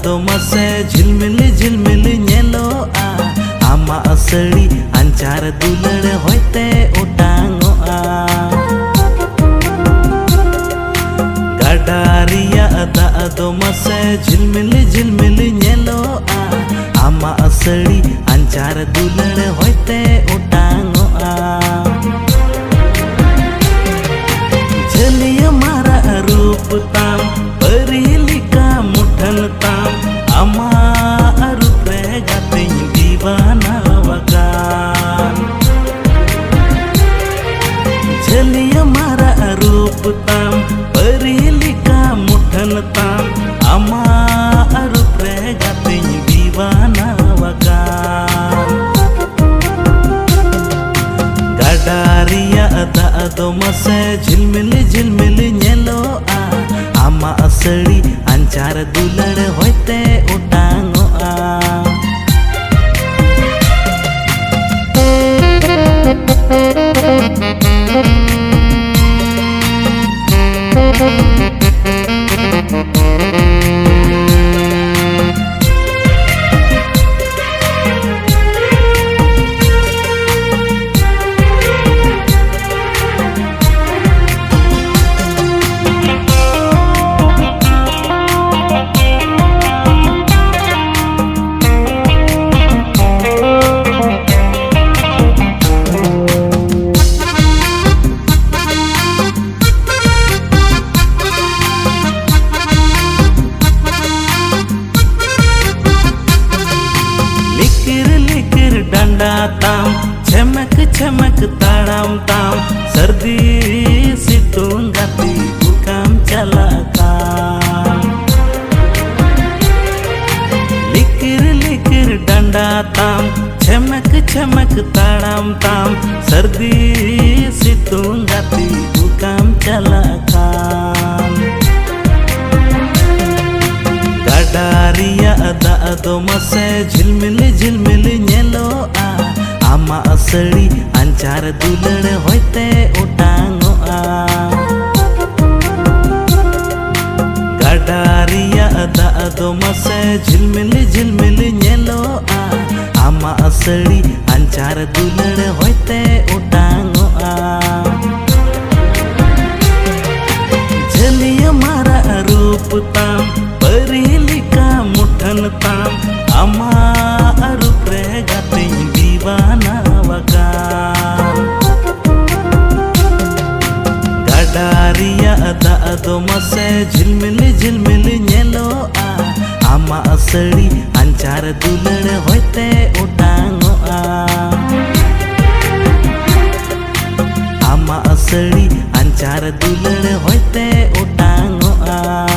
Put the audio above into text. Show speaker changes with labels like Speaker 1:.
Speaker 1: दो मसे झिलमिल झिलमिल नेलोआ आमा असड़ी अंचार दुलड़ होते उटांगोआ गडारिया दा दो मसे झिलमिल झिलमिल नेलोआ आमा असड़ी अंचार दुलड़ होते उटांगोआ झलिया मारा रूप ताम परिलिका मुठन ताम आमा रूप रे गाते दीवाना वगान झलिया मारा रूप ताम परिलिका मुठन ताम आमा रूप रे गाते दीवाना वगान गडारिया दा दो मसे झिलमिल झिलमिल नेलोआ आमा असड़ी अंचार दुलड़ होते उटांगोआ डंडा ताम चमक चमक ताड़ाम ताम सर्दी सितुंग गाती बुकाम चला काम लिकिर लिकिर डंडा ताम चमक चमक ताड़ाम ताम सर्दी सितुंग गाती बुकाम चला काम गडारिया दा दो मसे झिलमिल झिलमिल नेलोआ आमा असड़ी अंचार दुलड़ होते उटांगोआ गडारिया दा दो मसे झिलमिल झिलमिल नेलोआ आमा असड़ी अंचार दुलड़ होते उटांगोआ झलिया मारा रूप ताम परिलिका मुठन ताम आमा रूप रे गाते दीवाना वगान गडारिया दा दो मसे झिलमिल झिलमिल नेलोआ आमा असड़ी अंचार दुलड़ होते उटांगोआ आमा असड़ी अंचार दुलड़ होते उटांगोआ।